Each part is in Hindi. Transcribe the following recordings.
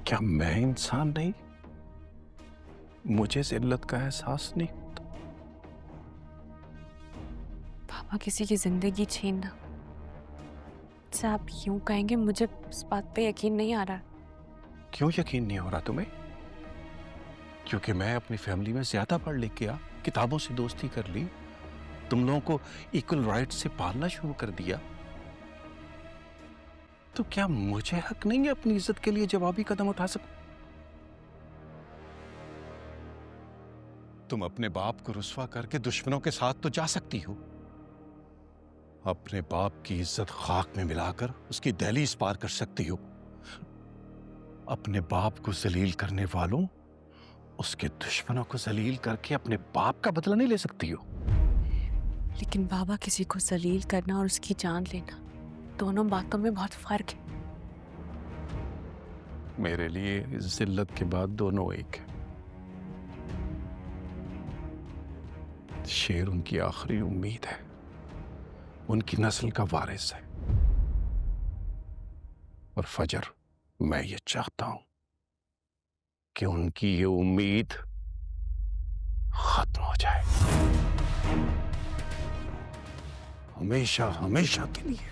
क्या मैं इंसान नहीं? मुझे जिल्लत का एहसास नहीं होता? पापा किसी की जिंदगी छीनना, अच्छा आप यूं कहेंगे, मुझे इस बात पे यकीन नहीं आ रहा। क्यों यकीन नहीं हो रहा तुम्हें? क्योंकि मैं अपनी फैमिली में ज्यादा पढ़ लिख गया, किताबों से दोस्ती कर ली, तुम लोगों को इक्वल राइट से पालना शुरू कर दिया। तो क्या मुझे हक नहीं है अपनी इज्जत के लिए जवाबी कदम उठा सकूं? तुम अपने बाप को रुस्वा करके दुश्मनों के साथ तो जा सकती हो। अपने बाप की इज्जत खाक में मिलाकर उसकी दहलीज पार कर सकती हो। अपने बाप को जलील करने वालों, उसके दुश्मनों को जलील करके अपने बाप का बदला नहीं ले सकती हो। लेकिन बाबा, किसी को जलील करना और उसकी जान लेना, दोनों बातों में बहुत फर्क है। मेरे लिए इस जिल्लत के बाद दोनों एक है। शेर उनकी आखिरी उम्मीद है, उनकी नस्ल का वारिस है। और फजर, मैं ये चाहता हूं कि उनकी ये उम्मीद खत्म हो जाए, हमेशा हमेशा के लिए।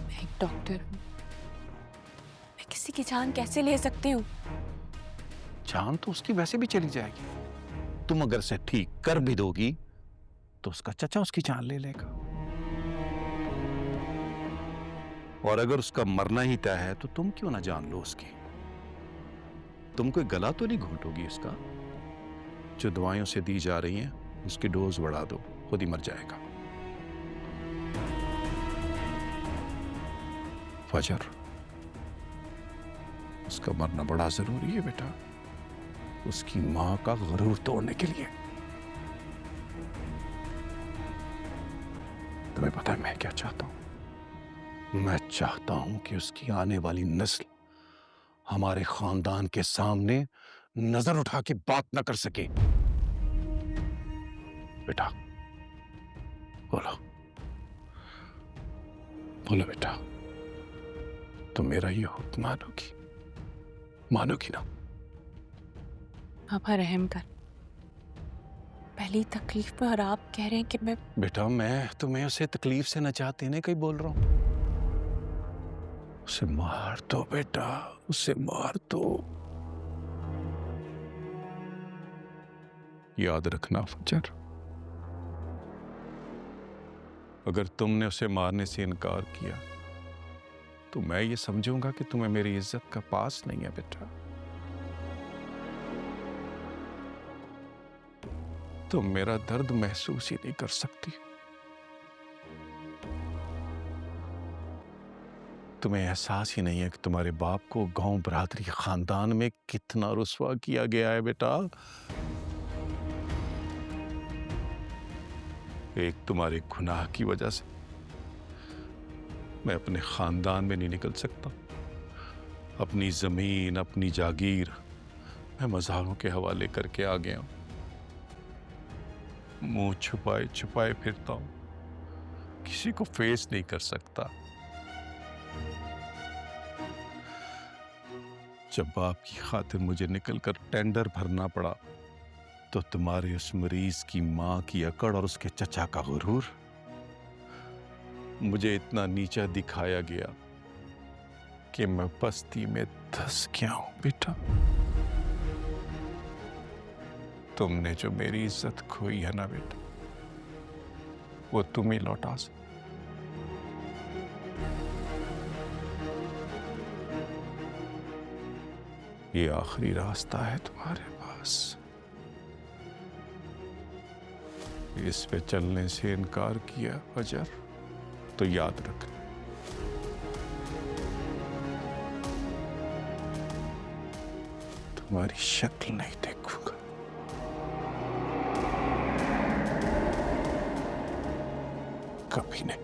मैं एक डॉक्टर हूं, मैं किसी की जान कैसे ले सकती हूँ? जान तो उसकी वैसे भी चली जाएगी। तुम अगर से ठीक कर भी दोगी तो उसका चचा उसकी जान ले लेगा। और अगर उसका मरना ही तय है तो तुम क्यों ना जान लो उसकी? तुम कोई गला तो नहीं घोटोगी उसका? जो दवाएं उसे दी जा रही हैं उसकी डोज बढ़ा दो, खुद ही मर जाएगा। फजर, उसका मरना बड़ा जरूरी है बेटा, उसकी मां का गरूर तोड़ने के लिए। तुम्हें पता है मैं क्या चाहता हूं? मैं चाहता हूं कि उसकी आने वाली नस्ल हमारे खानदान के सामने नजर उठा के बात ना कर सके। बेटा बोलो, बोलो बेटा, तुम मेरा ये हुक्म मानोगी? मानोगी ना? पापा रहम कर, पहली तकलीफ में और आप कह रहे हैं कि मैं। बेटा मैं तुम्हें उसे तकलीफ से नजात देने का ही बोल रहा हूं। उसे मार दो बेटा, उसे मार दो। याद रखना फजर, अगर तुमने उसे मारने से इनकार किया तो मैं ये समझूंगा कि तुम्हें मेरी इज्जत का पास नहीं है बेटा। तुम मेरा दर्द महसूस ही नहीं कर सकती। तुम्हें एहसास ही नहीं है कि तुम्हारे बाप को गांव बरादरी खानदान में कितना रुस्वा किया गया है बेटा। एक तुम्हारे गुनाह की वजह से मैं अपने खानदान में नहीं निकल सकता। अपनी जमीन, अपनी जागीर मैं मज़ारों के हवाले करके आ गया हूं। मुंह छुपाए छुपाए फिरता हूं, किसी को फेस नहीं कर सकता। जब बाप की खातिर मुझे निकलकर टेंडर भरना पड़ा तो तुम्हारे उस मरीज की मां की अकड़ और उसके चचा का गुरूर, मुझे इतना नीचा दिखाया गया कि मैं बस्ती में धंस गया हूं बेटा। तुमने जो मेरी इज्जत खोई है ना बेटा, वो तुम ही लौटा सकते। ये आखिरी रास्ता है तुम्हारे पास। इस पे चलने से इनकार किया फजर तो याद रखना, तुम्हारी शक्ल नहीं देखूंगा। कभी नहीं।